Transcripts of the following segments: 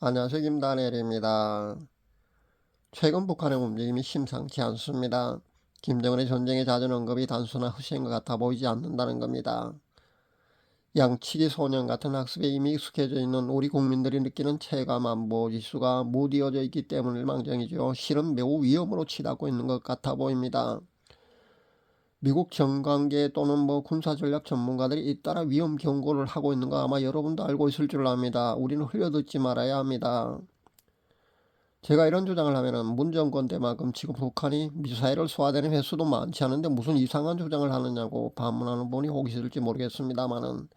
안녕하세요. 김다니엘입니다. 최근 북한의 움직임이 심상치 않습니다. 김정은의 전쟁의 잦은 언급이 단순한 허세인 것 같아 보이지 않는다는 겁니다. 양치기 소년 같은 학습에 이미 익숙해져 있는 우리 국민들이 느끼는 체감 안보 지수가 무디어져 있기 때문일 망정이죠. 실은 매우 위험으로 치닫고 있는 것 같아 보입니다. 미국 정관계 또는 군사전략 전문가들이 잇따라 위험 경고를 하고 있는 거 아마 여러분도 알고 있을 줄 압니다. 우리는 흘려듣지 말아야 합니다. 제가 이런 주장을 하면은 문 정권 때만큼 지금 북한이 미사일을 쏘아대는 횟수도 많지 않은데 무슨 이상한 주장을 하느냐고 반문하는 분이 혹 있을지 모르겠습니다만은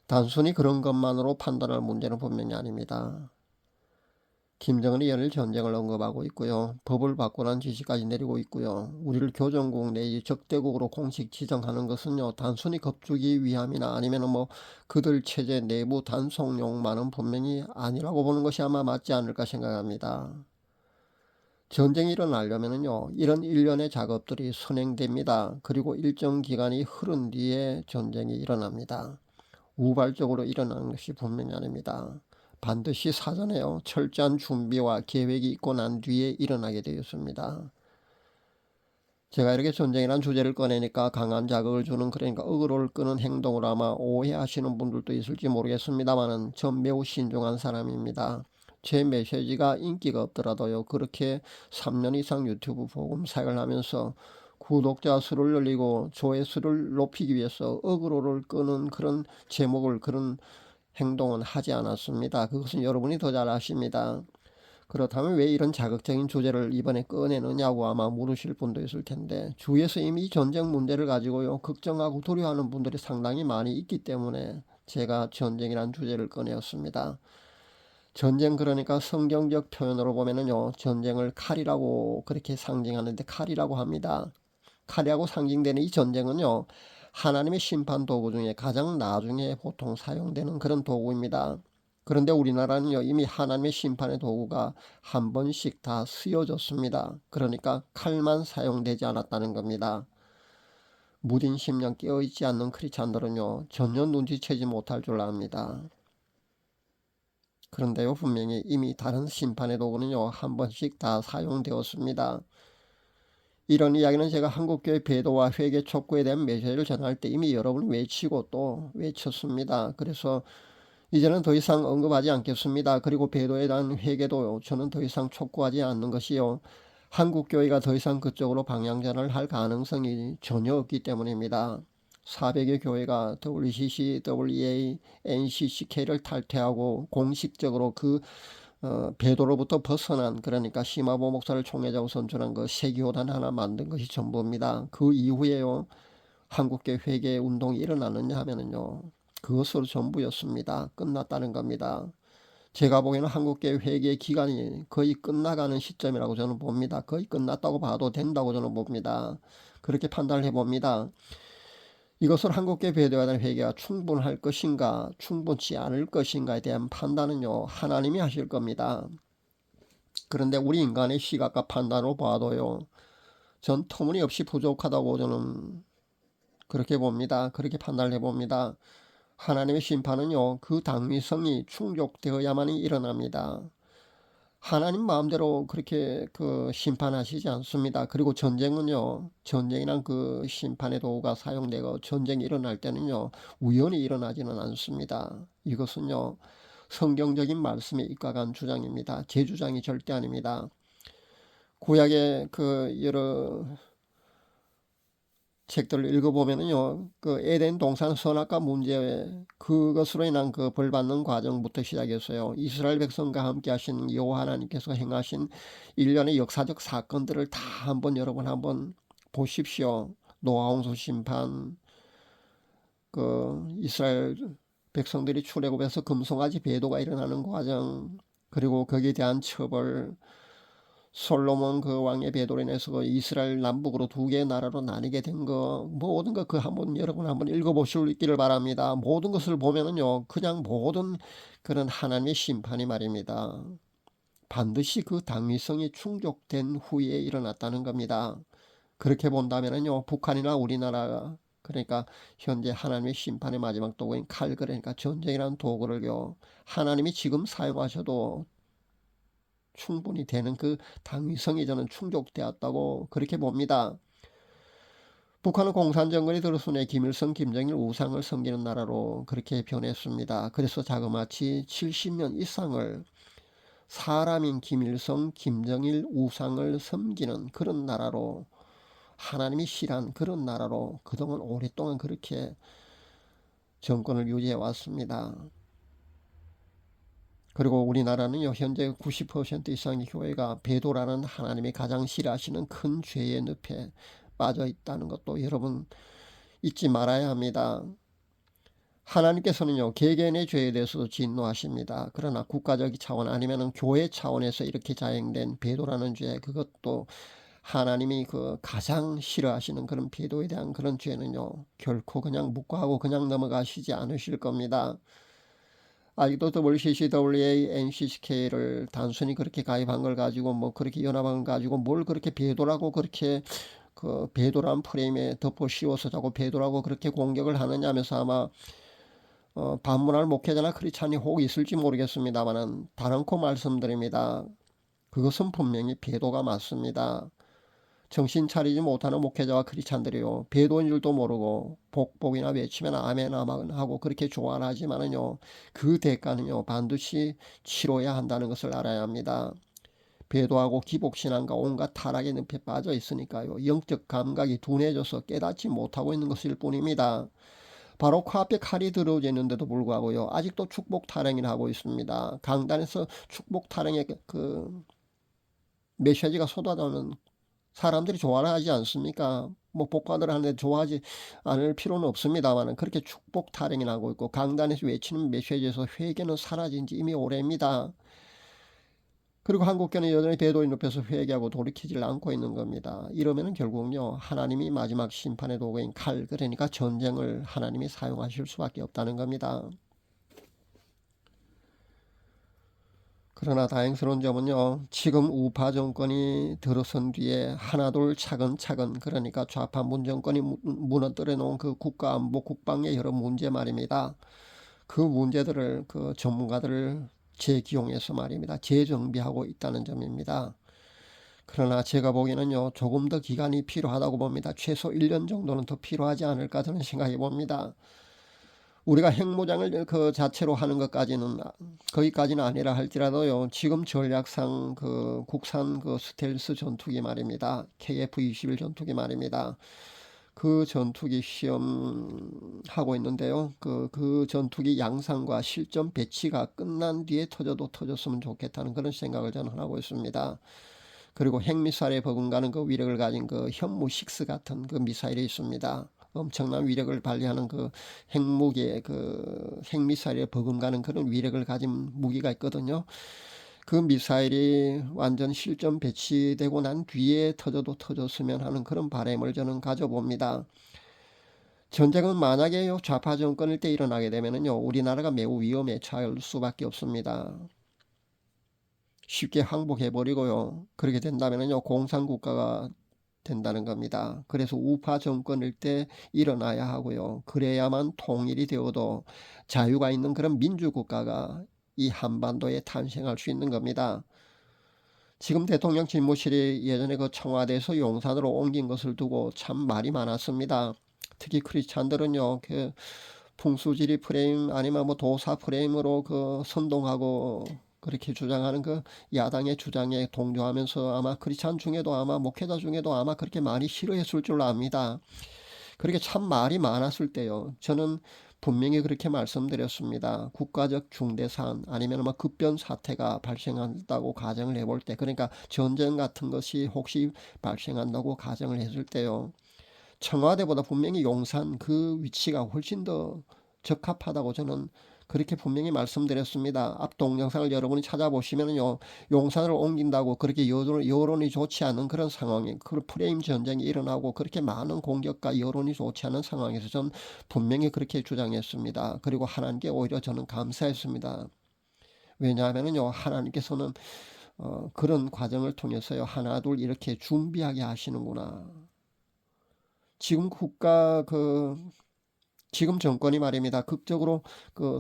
단순히 그런 것만으로 판단할 문제는 분명히 아닙니다. 김정은이 연일 전쟁을 언급하고 있고요. 법을 바꾸라는 지시까지 내리고 있고요. 우리를 교전국 내지 적대국으로 공식 지정하는 것은요. 단순히 겁주기 위함이나 아니면은 그들 체제 내부 단속용만은 분명히 아니라고 보는 것이 아마 맞지 않을까 생각합니다. 전쟁이 일어나려면요 이런 일련의 작업들이 선행됩니다. 그리고 일정 기간이 흐른 뒤에 전쟁이 일어납니다. 우발적으로 일어나는 것이 분명히 아닙니다. 반드시 사전에요 철저한 준비와 계획이 있고 난 뒤에 일어나게 되었습니다. 제가 이렇게 전쟁이란 주제를 꺼내니까 강한 자극을 주는, 그러니까 어그로를 끄는 행동으로 아마 오해하시는 분들도 있을지 모르겠습니다만은 전 매우 신중한 사람입니다. 제 메시지가 인기가 없더라도요 그렇게 3년 이상 유튜브 복음 사역을 하면서 구독자 수를 늘리고 조회수를 높이기 위해서 어그로를 끄는 그런 제목을, 그런 행동은 하지 않았습니다. 그것은 여러분이 더 잘 아십니다. 그렇다면 왜 이런 자극적인 주제를 이번에 꺼내느냐고 아마 물으실 분도 있을 텐데, 주위에서 이미 전쟁 문제를 가지고요 걱정하고 두려워하는 분들이 상당히 많이 있기 때문에 제가 전쟁이란 주제를 꺼내었습니다. 전쟁, 그러니까 성경적 표현으로 보면은요 전쟁을 칼이라고 그렇게 상징하는데 칼이라고 합니다. 칼이라고 상징되는 이 전쟁은요 하나님의 심판 도구 중에 가장 나중에 보통 사용되는 그런 도구입니다. 그런데 우리나라는요 이미 하나님의 심판의 도구가 한 번씩 다 쓰여졌습니다. 그러니까 칼만 사용되지 않았다는 겁니다. 무딘 심령 깨어있지 않는 크리스찬들은요 전혀 눈치채지 못할 줄 압니다. 그런데요 분명히 이미 다른 심판의 도구는요 한 번씩 다 사용되었습니다. 이런 이야기는 제가 한국교회 배도와 회개 촉구에 대한 메시지를 전할 때 이미 여러분이 외치고 또 외쳤습니다. 그래서 이제는 더 이상 언급하지 않겠습니다. 그리고 배도에 대한 회개도 저는 더 이상 촉구하지 않는 것이요 한국교회가 더 이상 그쪽으로 방향전환을 할 가능성이 전혀 없기 때문입니다. 400여 교회가 WCC, WEA, NCCK를 탈퇴하고 공식적으로 배도로부터 벗어난, 그러니까 심화보 목사를 총회장 선출한 그 세기호단 하나 만든 것이 전부입니다. 그 이후에요 한국계 회개 운동이 일어나느냐 하면은요 그것으로 전부였습니다. 끝났다는 겁니다. 제가 보기에는 한국계 회개 기간이 거의 끝나가는 시점이라고 저는 봅니다. 거의 끝났다고 봐도 된다고 저는 봅니다. 그렇게 판단을 해봅니다. 이것을 한국계 배도에 대한 회개가 충분할 것인가 충분치 않을 것인가에 대한 판단은요 하나님이 하실 겁니다. 그런데 우리 인간의 시각과 판단으로 봐도요 전 터무니없이 부족하다고 저는 그렇게 봅니다. 그렇게 판단을 해봅니다. 하나님의 심판은요 그 당위성이 충족되어야만이 일어납니다. 하나님 마음대로 그렇게 심판하시지 않습니다. 그리고 전쟁은요 전쟁이란 그 심판의 도구가 사용되고 전쟁이 일어날 때는요 우연히 일어나지는 않습니다. 이것은요 성경적인 말씀에 입각한 주장입니다. 제 주장이 절대 아닙니다. 구약의 여러 책들을 읽어보면은요, 에덴 동산 선악과 문제, 그것으로 인한 벌 받는 과정부터 시작해서요, 이스라엘 백성과 함께 하신 여호와 하나님께서 행하신 일련의 역사적 사건들을 다 한번 여러분 한번 보십시오. 노아 홍수 심판, 이스라엘 백성들이 출애굽해서 금송아지 배도가 일어나는 과정, 그리고 거기에 대한 처벌, 솔로몬 그 왕의 배도로 인해서 이스라엘 남북으로 두 개의 나라로 나뉘게 된 거, 모든 거 한번 여러분 한번 읽어보실 있기를 바랍니다. 모든 것을 보면은요 그냥 모든 그런 하나님의 심판이 말입니다 반드시 그 당위성이 충족된 후에 일어났다는 겁니다. 그렇게 본다면은요 북한이나 우리나라 그러니까 현재 하나님의 심판의 마지막 도구인 칼, 그러니까 전쟁이라는 도구를요 하나님이 지금 사용하셔도 충분히 되는 그 당위성이 저는 충족되었다고 그렇게 봅니다. 북한은 공산정권이 들어서내 김일성, 김정일 우상을 섬기는 나라로 그렇게 변했습니다. 그래서 자그마치 70년 이상을 사람인 김일성, 김정일 우상을 섬기는 그런 나라로, 하나님이 싫어한 그런 나라로 그동안 오랫동안 그렇게 정권을 유지해 왔습니다. 그리고 우리나라는요 현재 90% 이상의 교회가 배도라는 하나님이 가장 싫어하시는 큰 죄의 늪에 빠져 있다는 것도 여러분 잊지 말아야 합니다. 하나님께서는요 개개인의 죄에 대해서도 진노하십니다. 그러나 국가적 차원 아니면 교회 차원에서 이렇게 자행된 배도라는 죄, 그것도 하나님이 그 가장 싫어하시는 그런 배도에 대한 그런 죄는요 결코 그냥 묵과하고 그냥 넘어가시지 않으실 겁니다. 아직도 WCCWA, NCCK를 단순히 그렇게 가입한 걸 가지고 뭐 그렇게 연합한 걸 가지고 뭘 그렇게 배도라고 그렇게 그 배도란 프레임에 덮어 씌워서 자꾸 배도라고 그렇게 공격을 하느냐 하면서 아마 반문할 목회자나 크리스찬이 혹 있을지 모르겠습니다만은 단언코 말씀드립니다. 그것은 분명히 배도가 맞습니다. 정신 차리지 못하는 목회자와 크리스찬들이요 배도인 줄도 모르고 복복이나 외치면 아멘 아멘 하고 그렇게 좋아하지만은요 그 대가는요 반드시 치러야 한다는 것을 알아야 합니다. 배도하고 기복신앙과 온갖 타락의 늪에 빠져 있으니까요 영적 감각이 둔해져서 깨닫지 못하고 있는 것일 뿐입니다. 바로 코앞에 칼이 들어오져 있는데도 불구하고요 아직도 축복 타령을 하고 있습니다. 강단에서 축복 타령의 그 메시지가 쏟아나오는 사람들이 좋아하지 않습니까? 뭐 복과들 하는데 좋아하지 않을 필요는 없습니다만 그렇게 축복 타령이 나고 있고 강단에서 외치는 메시지에서 회개는 사라진 지 이미 오래입니다. 그리고 한국교회는 여전히 배도인 늪에서 회개하고 돌이키질 않고 있는 겁니다. 이러면은 결국은요 하나님이 마지막 심판의 도구인 칼, 그러니까 전쟁을 하나님이 사용하실 수밖에 없다는 겁니다. 그러나 다행스러운 점은요 지금 우파 정권이 들어선 뒤에 하나둘 차근차근, 그러니까 좌파 문정권이 무너뜨려 놓은 그 국가안보 국방의 여러 문제 말입니다. 그 문제들을 그 전문가들을 재기용해서 말입니다 재정비하고 있다는 점입니다. 그러나 제가 보기에는요 조금 더 기간이 필요하다고 봅니다. 최소 1년 정도는 더 필요하지 않을까 저는 생각해 봅니다. 우리가 핵무장을 그 자체로 하는 것까지는 거기까지는 아니라 할지라도요 지금 전략상 그 국산 그 스텔스 전투기 말입니다 KF-21 전투기 말입니다 그 전투기 시험하고 있는데요 그 전투기 양산과 실전 배치가 끝난 뒤에 터져도 터졌으면 좋겠다는 그런 생각을 저는 하고 있습니다. 그리고 핵미사일에 버금가는 그 위력을 가진 그 현무6 같은 그 미사일이 있습니다. 엄청난 위력을 발휘하는 그 핵무기에 그 핵미사일에 버금가는 그런 위력을 가진 무기가 있거든요. 그 미사일이 완전 실전 배치되고 난 뒤에 터져도 터졌으면 하는 그런 바람을 저는 가져봅니다. 전쟁은 만약에 좌파 정권일 때 일어나게 되면요 우리나라가 매우 위험에 처할 수밖에 없습니다. 쉽게 항복해버리고요 그렇게 된다면요 공산국가가 된다는 겁니다. 그래서 우파 정권일 때 일어나야 하고요 그래야만 통일이 되어도 자유가 있는 그런 민주국가가 이 한반도에 탄생할 수 있는 겁니다. 지금 대통령 집무실이 예전에 그 청와대에서 용산으로 옮긴 것을 두고 참 말이 많았습니다. 특히 크리스찬들은요 그 풍수지리 프레임 아니면 뭐 도사 프레임으로 그 선동하고 그렇게 주장하는 그 야당의 주장에 동조하면서 아마 크리스찬 중에도 아마 목회자 중에도 아마 그렇게 많이 싫어했을 줄로 압니다. 그렇게 참 말이 많았을 때요 저는 분명히 그렇게 말씀드렸습니다. 국가적 중대사안 아니면 뭐 급변 사태가 발생한다고 가정을 해볼 때, 그러니까 전쟁 같은 것이 혹시 발생한다고 가정을 했을 때요 청와대보다 분명히 용산 그 위치가 훨씬 더 적합하다고 저는 그렇게 분명히 말씀드렸습니다. 앞 동영상을 여러분이 찾아보시면요 용산을 옮긴다고 그렇게 여론이 좋지 않은 그런 상황에 그 프레임 전쟁이 일어나고 그렇게 많은 공격과 여론이 좋지 않은 상황에서 전 분명히 그렇게 주장했습니다. 그리고 하나님께 오히려 저는 감사했습니다. 왜냐하면요 하나님께서는 그런 과정을 통해서요 하나둘 이렇게 준비하게 하시는구나. 지금 지금 정권이 말입니다. 극적으로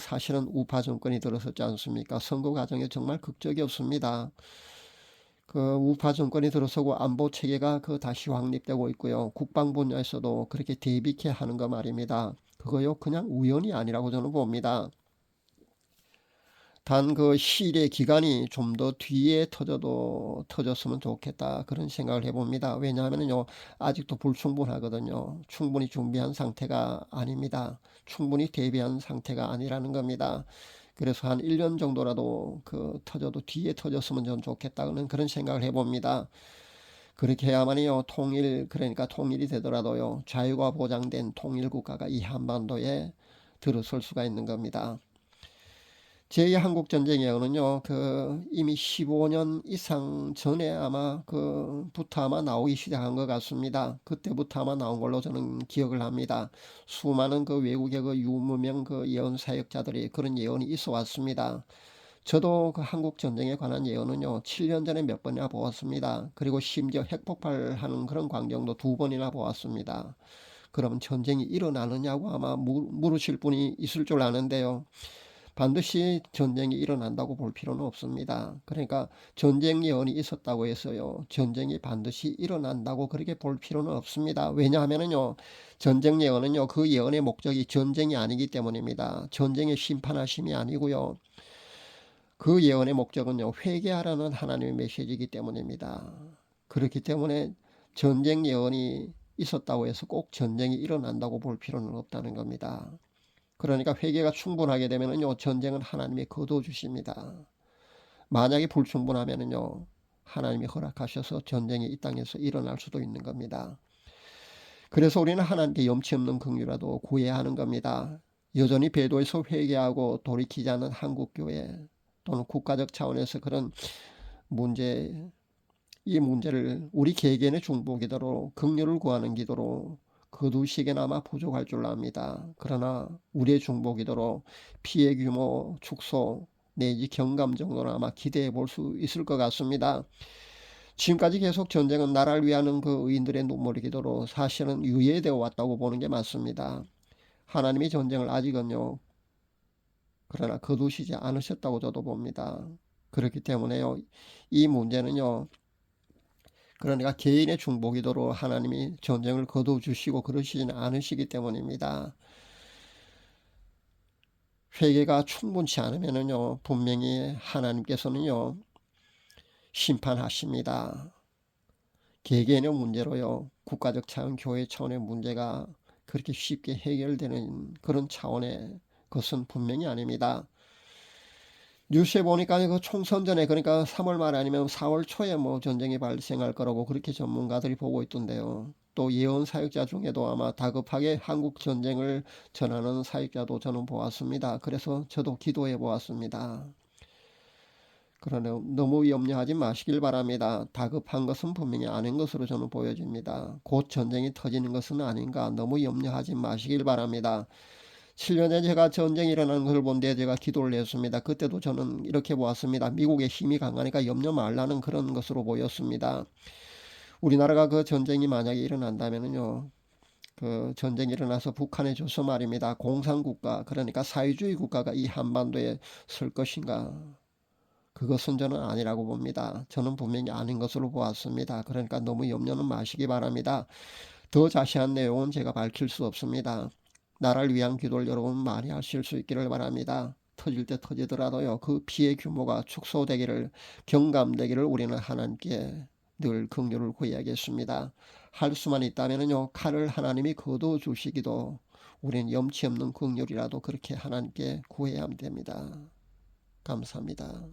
사실은 우파 정권이 들어섰지 않습니까? 선거 과정에 정말 극적이었습니다. 우파 정권이 들어서고 안보 체계가 다시 확립되고 있고요. 국방 분야에서도 그렇게 대비케 하는 거 말입니다. 그거요 그냥 우연이 아니라고 저는 봅니다. 단 시일의 기간이 좀 더 뒤에 터졌으면 좋겠다 그런 생각을 해봅니다. 왜냐하면요 아직도 불충분하거든요. 충분히 준비한 상태가 아닙니다. 충분히 대비한 상태가 아니라는 겁니다. 그래서 한 1년 정도라도 터져도 뒤에 터졌으면 좀 좋겠다는 그런 생각을 해봅니다. 그렇게 해야만요 그러니까 통일이 되더라도요 자유가 보장된 통일국가가 이 한반도에 들어설 수가 있는 겁니다. 제2한국전쟁에는요, 이미 15년 이상 전에 부터 나오기 시작한 것 같습니다. 그때부터 아마 나온 걸로 저는 기억을 합니다. 수많은 외국의 유무명 예언 사역자들이 그런 예언이 있어 왔습니다. 저도 한국전쟁에 관한 예언은요, 7년 전에 몇 번이나 보았습니다. 그리고 심지어 핵폭발하는 그런 광경도 2번이나 보았습니다. 그러면 전쟁이 일어나느냐고 아마 물으실 분이 있을 줄 아는데요. 반드시 전쟁이 일어난다고 볼 필요는 없습니다. 그러니까 전쟁 예언이 있었다고 해서요 전쟁이 반드시 일어난다고 그렇게 볼 필요는 없습니다. 왜냐하면요 전쟁 예언은요 그 예언의 목적이 전쟁이 아니기 때문입니다. 전쟁의 심판하심이 아니고요 그 예언의 목적은요 회개하라는 하나님의 메시지이기 때문입니다. 그렇기 때문에 전쟁 예언이 있었다고 해서 꼭 전쟁이 일어난다고 볼 필요는 없다는 겁니다. 그러니까 회개가 충분하게 되면은요 전쟁은 하나님이 거둬 주십니다. 만약에 불충분하면은요 하나님이 허락하셔서 전쟁이 이 땅에서 일어날 수도 있는 겁니다. 그래서 우리는 하나님께 염치 없는 긍휼이라도 구해야 하는 겁니다. 여전히 배도에서 회개하고 돌이키지 않은 한국교회 또는 국가적 차원에서 그런 이 문제를 우리 개개인의 중보기도로 긍휼을 구하는 기도로 거두시기나마 부족할 줄 압니다. 그러나 우리의 중보기도로 피해 규모 축소 내지 경감 정도는 아마 기대해 볼 수 있을 것 같습니다. 지금까지 계속 전쟁은 나라를 위하는 의인들의 눈물의 기도로 사실은 유예되어 왔다고 보는 게 맞습니다. 하나님이 전쟁을 아직은요 그러나 거두시지 않으셨다고 저도 봅니다. 그렇기 때문에요 이 문제는요 그러니까 개인의 중보기도로 하나님이 전쟁을 거둬주시고 그러시지는 않으시기 때문입니다. 회개가 충분치 않으면요 분명히 하나님께서는요 심판하십니다. 개개인의 문제로요 국가적 차원 교회 차원의 문제가 그렇게 쉽게 해결되는 그런 차원의 것은 분명히 아닙니다. 뉴스에 보니까 총선 전에 그러니까 3월 말 아니면 4월 초에 전쟁이 발생할 거라고 그렇게 전문가들이 보고 있던데요. 또 예언 사역자 중에도 아마 다급하게 한국 전쟁을 전하는 사역자도 저는 보았습니다. 그래서 저도 기도해 보았습니다. 그러나 너무 염려하지 마시길 바랍니다. 다급한 것은 분명히 아닌 것으로 저는 보여집니다. 곧 전쟁이 터지는 것은 아닌가 너무 염려하지 마시길 바랍니다. 7년 전에 제가 전쟁이 일어나는 것을 본데 제가 기도를 했습니다. 그때도 저는 이렇게 보았습니다. 미국의 힘이 강하니까 염려 말라는 그런 것으로 보였습니다. 우리나라가 전쟁이 만약에 일어난다면요. 전쟁이 일어나서 북한에 줘서 말입니다. 공산국가 그러니까 사회주의 국가가 이 한반도에 설 것인가. 그것은 저는 아니라고 봅니다. 저는 분명히 아닌 것으로 보았습니다. 그러니까 너무 염려는 마시기 바랍니다. 더 자세한 내용은 제가 밝힐 수 없습니다. 나라를 위한 기도를 여러분 많이 하실 수 있기를 바랍니다. 터질 때 터지더라도요. 그 피해 규모가 축소되기를 경감되기를 우리는 하나님께 늘 긍휼을 구해야겠습니다. 할 수만 있다면요. 칼을 하나님이 거둬 주시기도 우리는 염치 없는 긍휼이라도 그렇게 하나님께 구해야 됩니다. 감사합니다.